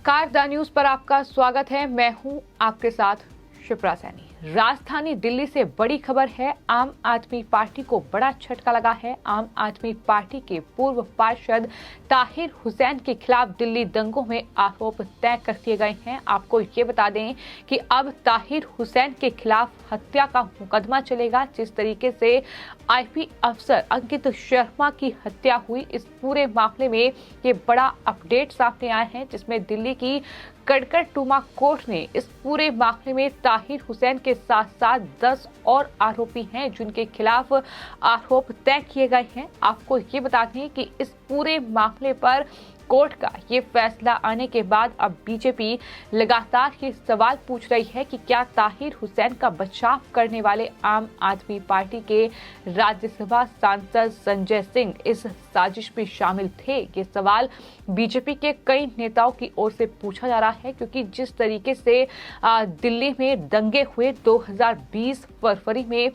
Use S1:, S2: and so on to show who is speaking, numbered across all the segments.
S1: नमस्कार, the news पर आपका स्वागत है। मैं हूं आपके साथ शिप्रा सैनी। राजधानी दिल्ली से बड़ी खबर है। आम आदमी पार्टी को बड़ा झटका लगा है। आम आदमी पार्टी के पूर्व पार्षद ताहिर हुसैन के खिलाफ दिल्ली दंगों में आरोप तय कर दिए गए हैं। आपको ये बता दें कि अब ताहिर हुसैन के खिलाफ हत्या का मुकदमा चलेगा। जिस तरीके से आईपी अफसर अंकित शर्मा की हत्या हुई, इस पूरे मामले में ये बड़ा अपडेट सामने आया है, जिसमें दिल्ली की कड़कड़टुमा कोर्ट ने इस पूरे मामले में ताहिर हुसैन के साथ साथ 10 और आरोपी हैं जिनके खिलाफ आरोप तय किए गए हैं। आपको ये बता दें कि इस पूरे मामले पर कोर्ट का ये फैसला आने के बाद अब बीजेपी लगातार ये सवाल पूछ रही है कि क्या ताहिर हुसैन का बचाव करने वाले आम आदमी पार्टी के राज्यसभा सांसद संजय सिंह इस साजिश में शामिल थे। ये सवाल बीजेपी के कई नेताओं की ओर से पूछा जा रहा है, क्योंकि जिस तरीके से दिल्ली में दंगे हुए 2020 फरवरी में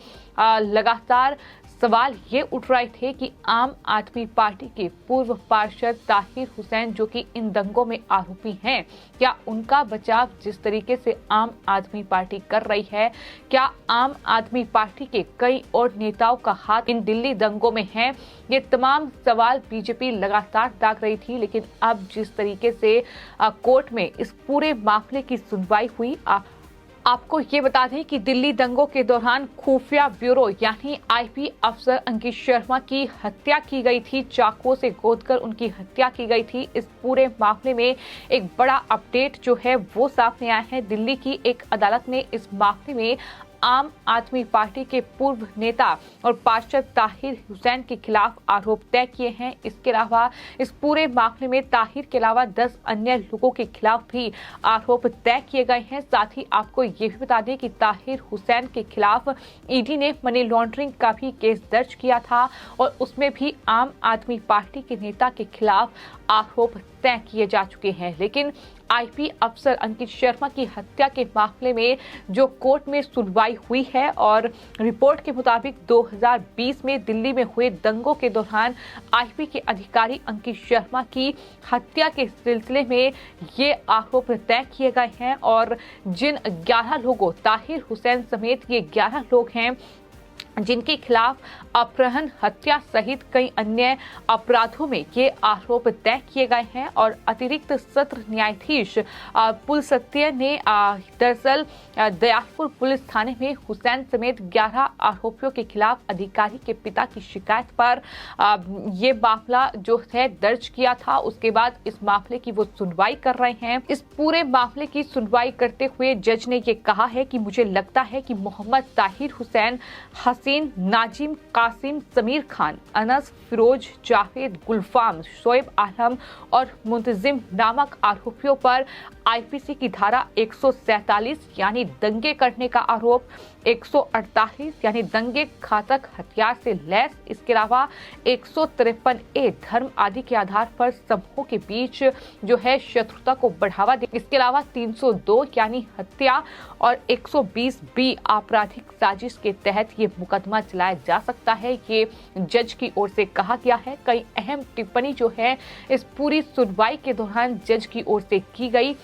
S1: लगातार सवाल ये उठ रहे थे कि आम आदमी पार्टी के पूर्व पार्षद ताहिर हुसैन, जो कि इन दंगों में आरोपी हैं, क्या उनका बचाव जिस तरीके से आम आदमी पार्टी कर रही है, क्या आम आदमी पार्टी के कई और नेताओं का हाथ इन दिल्ली दंगों में है? ये तमाम सवाल बीजेपी लगातार दाग रही थी। लेकिन अब जिस तरीके से कोर्ट में इस पूरे मामले की सुनवाई हुई, आपको ये बता दें कि दिल्ली दंगों के दौरान खुफिया ब्यूरो यानी आईपी अफसर अंकित शर्मा की हत्या की गई थी। चाकुओं से गोदकर उनकी हत्या की गई थी। इस पूरे मामले में एक बड़ा अपडेट जो है वो सामने आया है। दिल्ली की एक अदालत ने इस मामले में आम आदमी पार्टी के पूर्व नेता और पार्षद ताहिर हुसैन के खिलाफ आरोप तय किए हैं। इसके अलावा इस पूरे मामले में ताहिर के अलावा 10 अन्य लोगों के खिलाफ भी आरोप तय किए गए हैं। साथ ही आपको ये भी बता दें कि ताहिर हुसैन के खिलाफ ईडी ने मनी लॉन्ड्रिंग का भी केस दर्ज किया था और उसमें भी आम आदमी पार्टी के नेता के खिलाफ आरोप तय किए जा चुके हैं। लेकिन आईपी अफसर अंकित शर्मा की हत्या के मामले में जो कोर्ट में सुनवाई हुई है, और रिपोर्ट के मुताबिक 2020 में दिल्ली में हुए दंगों के दौरान आईपी के अधिकारी अंकित शर्मा की हत्या के सिलसिले में ये आरोप तय किए गए हैं। और जिन 11 लोगों, ताहिर हुसैन समेत ये 11 लोग हैं जिनके खिलाफ अपहरण, हत्या सहित कई अन्य अपराधों में ये आरोप तय किए गए हैं। और अतिरिक्त सत्र न्यायाधीश पुलसत्य ने दरअसल दयालपुर पुलिस थाने में हुसैन समेत 11 आरोपियों के खिलाफ अधिकारी के पिता की शिकायत पर ये मामला जो है दर्ज किया था। उसके बाद इस मामले की वो सुनवाई कर रहे हैं। इस पूरे मामले की सुनवाई करते हुए जज ने ये कहा है कि मुझे लगता है कि मोहम्मद ताहिर हुसैन, हसीन, नाजिम, कासिम, समीर खान, अनस, फिरोज, जावेद, गुलफाम, शोएब आलम और मुंतजिम नामक आरोपियों पर आईपीसी की धारा 147 यानी दंगे करने का आरोप, 148 यानी दंगे घातक हथियार से लैस, इसके अलावा 153A धर्म आदि के आधार पर समूहों के बीच जो है शत्रुता को बढ़ावा दे, इसके अलावा 302 यानी हत्या और 120B आपराधिक साजिश के तहत ये मुकदमा चलाया जा सकता है। ये जज की ओर से कहा गया है। कई अहम टिप्पणी जो है इस पूरी सुनवाई के दौरान जज की ओर से की गई।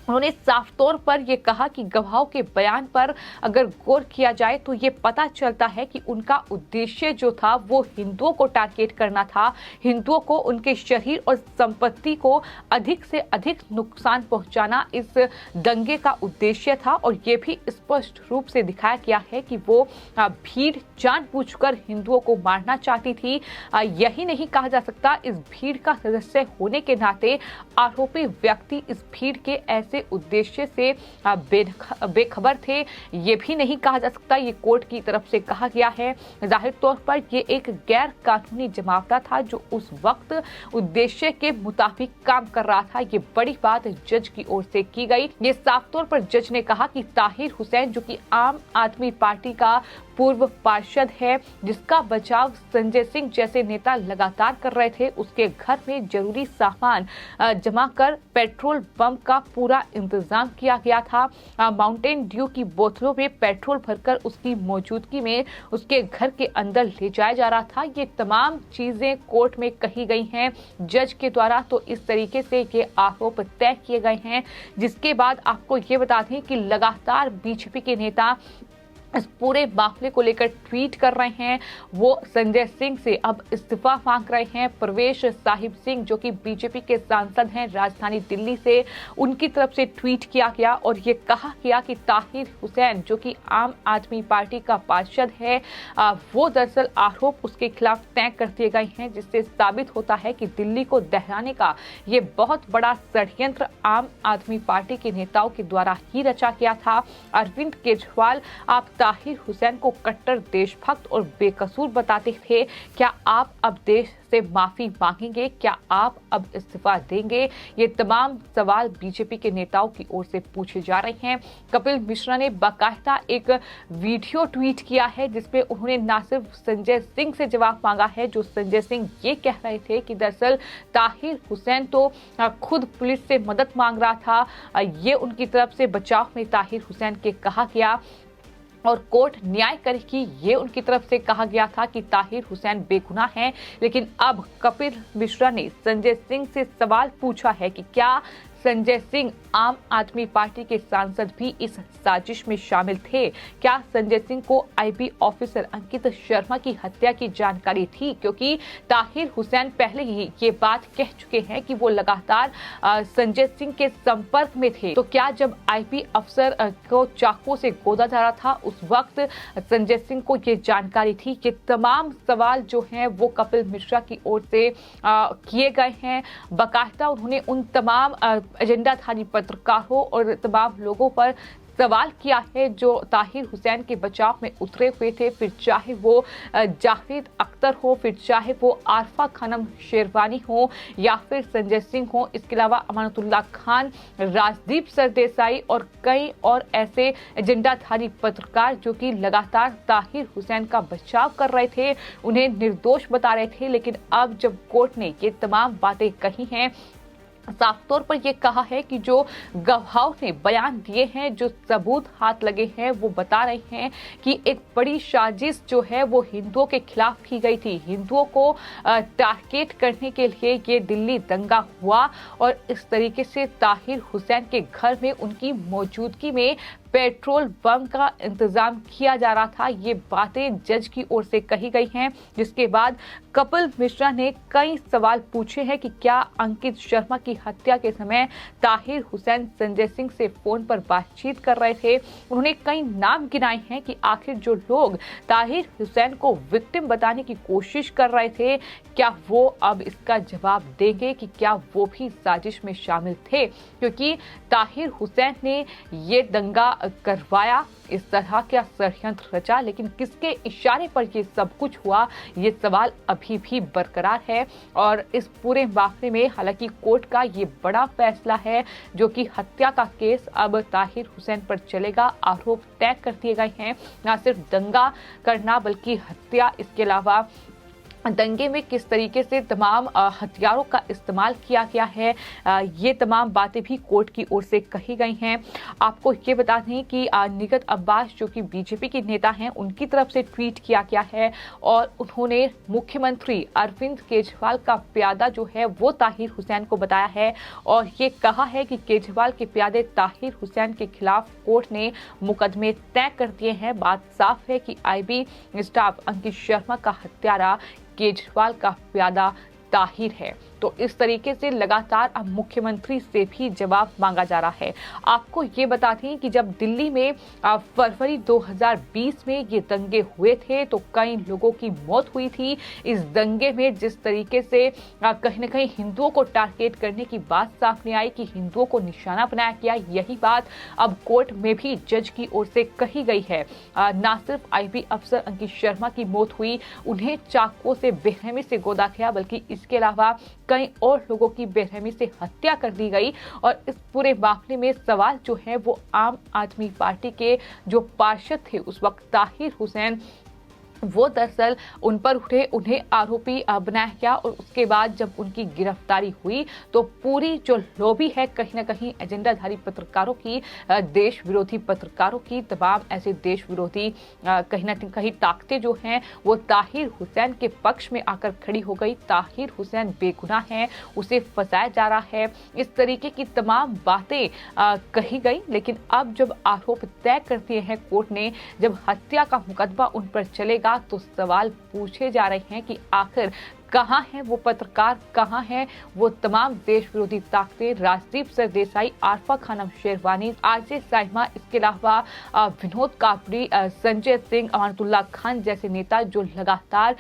S1: उन्होंने साफ तौर पर यह कहा कि गवाहों के बयान पर अगर गौर किया जाए तो ये पता चलता है कि उनका उद्देश्य जो था वो हिंदुओं को टारगेट करना था। हिंदुओं को, उनके शरीर और संपत्ति को अधिक से अधिक नुकसान पहुंचाना इस दंगे का उद्देश्य था। और ये भी स्पष्ट रूप से दिखाया गया है कि वो भीड़ जानबूझकर हिंदुओं को मारना चाहती थी। यही नहीं कहा जा सकता, इस भीड़ का सदस्य होने के नाते आरोपी व्यक्ति इस भीड़ के ऐसे उद्देश्य से बेखबर थे, ये भी नहीं कहा जा सकता। ये कोर्ट की तरफ से कहा गया है। जाहिर तौर पर ये एक गैर कानूनी जमावड़ा था जो उस वक्त उद्देश्य के मुताबिक काम कर रहा था। ये बड़ी बात जज की ओर से की गई। ये साफ तौर पर जज ने कहा कि ताहिर हुसैन, जो कि आम आदमी पार्टी का पूर्व पार्षद है, जिसका बचाव संजय सिंह जैसे नेता लगातार कर रहे थे, उसके घर में जरूरी सामान जमा कर पेट्रोल बम का पूरा इंतजाम किया गया था। माउंटेन ड्यू की बोतलों में पेट्रोल भरकर उसकी मौजूदगी में उसके घर के अंदर ले जाया जा रहा था। ये तमाम चीजें कोर्ट में कही गई हैं जज के द्वारा। तो इस तरीके से ये आरोप तय किए गए हैं, जिसके बाद आपको ये बता दें कि लगातार बीजेपी के नेता इस पूरे मामले को लेकर ट्वीट कर रहे हैं। वो संजय सिंह से अब इस्तीफा मांग रहे हैं। प्रवेश साहिब सिंह जो कि बीजेपी के सांसद हैं राजधानी दिल्ली से, उनकी तरफ से ट्वीट किया गया और ये कहा गया कि ताहिर हुसैन जो कि आम आदमी पार्टी का पार्षद है, वो दरअसल आरोप उसके खिलाफ तय कर दिए गए हैं, जिससे साबित होता है कि दिल्ली को दहराने का ये बहुत बड़ा षड्यंत्र आम आदमी पार्टी के नेताओं के द्वारा ही रचा गया था। अरविंद केजरीवाल आप ताहिर हुसैन को कट्टर देशभक्त और बेकसूर बताते थे। क्या आप अब देश से माफी मांगेंगे? क्या आप अब इस्तीफा देंगे? ये तमाम सवाल बीजेपी के नेताओं की ओर से पूछे जा रहे हैं। कपिल मिश्रा ने बाकायदा एक वीडियो ट्वीट किया है जिसमें उन्होंने न सिर्फ संजय सिंह से जवाब मांगा है, जो संजय सिंह ये कह रहे थे कि दरअसल ताहिर हुसैन तो खुद पुलिस से मदद मांग रहा था। ये उनकी तरफ से बचाव में ताहिर हुसैन के कहा गया और कोर्ट न्याय करेगी, ये उनकी तरफ से कहा गया था कि ताहिर हुसैन बेगुनाह हैं। लेकिन अब कपिल मिश्रा ने संजय सिंह से सवाल पूछा है कि क्या संजय सिंह आम आदमी पार्टी के सांसद भी इस साजिश में शामिल थे? क्या संजय सिंह को आईबी ऑफिसर अंकित शर्मा की हत्या की जानकारी थी? क्योंकि ताहिर हुसैन पहले ही ये बात कह चुके हैं कि वो लगातार संजय सिंह के संपर्क में थे। तो क्या जब आईबी अफसर को चाकू से गोदा जा रहा था उस वक्त संजय सिंह को ये जानकारी थी? ये तमाम सवाल जो हैं वो कपिल मिश्रा की ओर से किए गए हैं। बाकायदा उन्होंने उन तमाम एजेंडाधारी पत्रकारों और तमाम लोगों पर सवाल किया है जो ताहिर हुसैन के बचाव में उतरे हुए थे, फिर चाहे वो जावेद अख्तर हो, फिर चाहे वो आरफा खानम शेरवानी हो या फिर संजय सिंह हो। इसके अलावा अमानतुल्लाह खान, राजदीप सरदेसाई और कई और ऐसे एजेंडाधारी पत्रकार जो कि लगातार ताहिर हुसैन का बचाव कर रहे थे, उन्हें निर्दोष बता रहे थे। लेकिन अब जब कोर्ट ने ये तमाम बातें कही हैं, साफ तौर पर यह कहा है कि जो गवाहों ने बयान दिए हैं, जो सबूत हाथ लगे हैं, वो बता रहे हैं कि एक बड़ी साजिश जो है वो हिंदुओं के खिलाफ की गई थी। हिंदुओं को टारगेट करने के लिए ये दिल्ली दंगा हुआ और इस तरीके से ताहिर हुसैन के घर में उनकी मौजूदगी में पेट्रोल बम का इंतजाम किया जा रहा था। ये बातें जज की ओर से कही गई हैं, जिसके बाद कपिल मिश्रा ने कई सवाल पूछे हैं कि क्या अंकित शर्मा की हत्या के समय ताहिर हुसैन संजय सिंह से फोन पर बातचीत कर रहे थे। उन्होंने कई नाम गिनाए हैं कि आखिर जो लोग ताहिर हुसैन को विक्टिम बताने की कोशिश कर रहे थे, क्या वो अब इसका जवाब देंगे कि क्या वो भी साजिश में शामिल थे? क्योंकि ताहिर हुसैन ने ये दंगा करवाया, इस तरह का षड्यंत्र रचा, लेकिन किसके इशारे पर ये सब कुछ हुआ, ये सवाल अभी भी बरकरार है। और इस पूरे मामले में हालांकि कोर्ट का ये बड़ा फैसला है, जो कि हत्या का केस अब ताहिर हुसैन पर चलेगा। आरोप तय कर दिए गए हैं, न सिर्फ दंगा करना बल्कि हत्या, इसके अलावा दंगे में किस तरीके से तमाम हथियारों का इस्तेमाल किया गया है, ये तमाम बातें भी कोर्ट की ओर से कही गई हैं। आपको ये बता दें कि निगत अब्बास जो कि बीजेपी के नेता हैं, उनकी तरफ से ट्वीट किया गया है और उन्होंने मुख्यमंत्री अरविंद केजरीवाल का प्यादा जो है वो ताहिर हुसैन को बताया है और ये कहा है कि केजरीवाल के प्यादे ताहिर हुसैन के खिलाफ कोर्ट ने मुकदमे तय कर दिए हैं। बात साफ है कि आईबी स्टाफ अंकित शर्मा का हत्यारा केजरीवाल का प्यादा ताहिर है। तो इस तरीके से लगातार अब मुख्यमंत्री से भी जवाब मांगा जा रहा है। आपको ये बता दें कि जब दिल्ली में फरवरी 2020 में ये दंगे हुए थे तो कई लोगों की मौत हुई थी। इस दंगे में जिस तरीके से कहीं न कहीं हिंदुओं को टारगेट करने की बात सामने आई कि हिंदुओं को निशाना बनाया गया, यही बात अब कोर्ट में भी जज की ओर से कही गई है। न सिर्फ आईबी अफसर अंकित शर्मा की मौत हुई, उन्हें चाकुओं से बेरहमी से गोदा गया, बल्कि इसके अलावा कई और लोगों की बेरहमी से हत्या कर दी गई। और इस पूरे मामले में सवाल जो है वो आम आदमी पार्टी के जो पार्षद थे उस वक्त ताहिर हुसैन वो दरअसल उन पर उठे, उन्हें आरोपी बनाया गया और उसके बाद जब उनकी गिरफ्तारी हुई तो पूरी जो लॉबी है कहीं ना कहीं एजेंडाधारी पत्रकारों की, देश विरोधी पत्रकारों की, तमाम ऐसे देश विरोधी कहीं ना कहीं ताकतें जो हैं वो ताहिर हुसैन के पक्ष में आकर खड़ी हो गई। ताहिर हुसैन बेगुनाह है, उसे फंसाया जा रहा है, इस तरीके की तमाम बातें कही गई। लेकिन अब जब आरोप तय कर दिए हैं कोर्ट ने, जब हत्या का मुकदमा उन पर चलेगा तो सवाल पूछे जा रहे हैं कि आखिर कहां है वो पत्रकार, कहां है वो तमाम देश विरोधी ताकतें, राजदीप सरदेसाई, आरफा खानम शेरवानी, आरजे साहिमा, इसके अलावा विनोद कापड़ी, संजय सिंह, अमानतुल्लाह खान जैसे नेता जो लगातार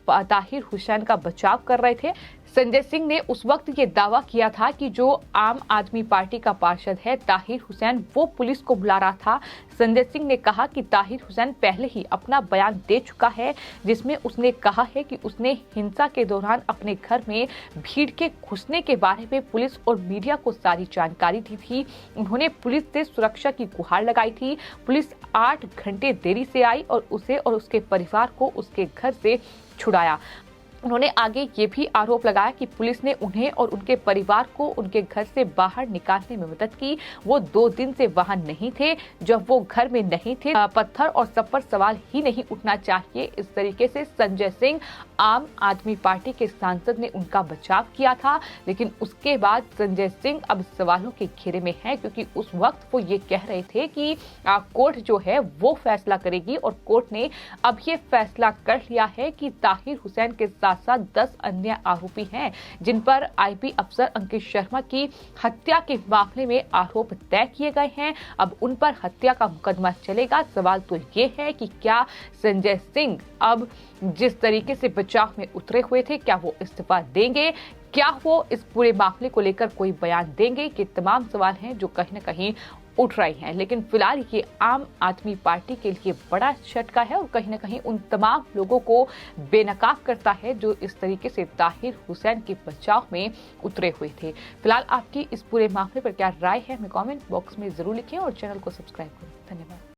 S1: ताहिर हुसैन का बचाव कर रहे थे। संजय सिंह ने उस वक्त ये दावा किया था कि जो आम आदमी पार्टी का पार्षद है ताहिर हुसैन, वो पुलिस को बुला रहा था। संजय सिंह ने कहा कि ताहिर हुसैन पहले ही अपना बयान दे चुका है जिसमें उसने कहा है कि उसने हिंसा के दौरान अपने घर में भीड़ के घुसने के बारे में पुलिस और मीडिया को सारी जानकारी दी थी। उन्होंने पुलिस से सुरक्षा की गुहार लगाई थी। पुलिस 8 घंटे देरी से आई और उसे और उसके परिवार को उसके घर से छुड़ाया। उन्होंने आगे ये भी आरोप लगाया कि पुलिस ने उन्हें और उनके परिवार को उनके घर से बाहर निकालने में मदद की। वो 2 दिन से वहां नहीं थे, जब वो घर में नहीं थे पत्थर और सब पर सवाल ही नहीं उठना चाहिए। इस तरीके से संजय सिंह, आम आदमी पार्टी के सांसद ने उनका बचाव किया था। लेकिन उसके बाद संजय सिंह अब सवालों के घेरे में है, क्योंकि उस वक्त वो ये कह रहे थे कि कोर्ट जो है वो फैसला करेगी और कोर्ट ने अब ये फैसला कर लिया है कि ताहिर हुसैन के साथ 10 अन्य आरोपी हैं जिन पर आईपी अफसर अंकित शर्मा की हत्या के मामले में आरोप तय किए गए हैं। अब उन पर हत्या का मुकदमा चलेगा। सवाल तो ये है कि क्या संजय सिंह अब जिस तरीके से बचाव में उतरे हुए थे, क्या वो इस्तीफा देंगे, क्या वो इस पूरे मामले को लेकर कोई बयान देंगे? ये तमाम सवाल हैं जो कहीं ना कहीं उठ रही हैं। लेकिन फिलहाल ये आम आदमी पार्टी के लिए बड़ा झटका है और कहीं ना कहीं उन तमाम लोगों को बेनकाब करता है जो इस तरीके से ताहिर हुसैन के बचाव में उतरे हुए थे। फिलहाल आपकी इस पूरे मामले पर क्या राय है, हमें कमेंट बॉक्स में जरूर लिखें और चैनल को सब्सक्राइब करें। धन्यवाद।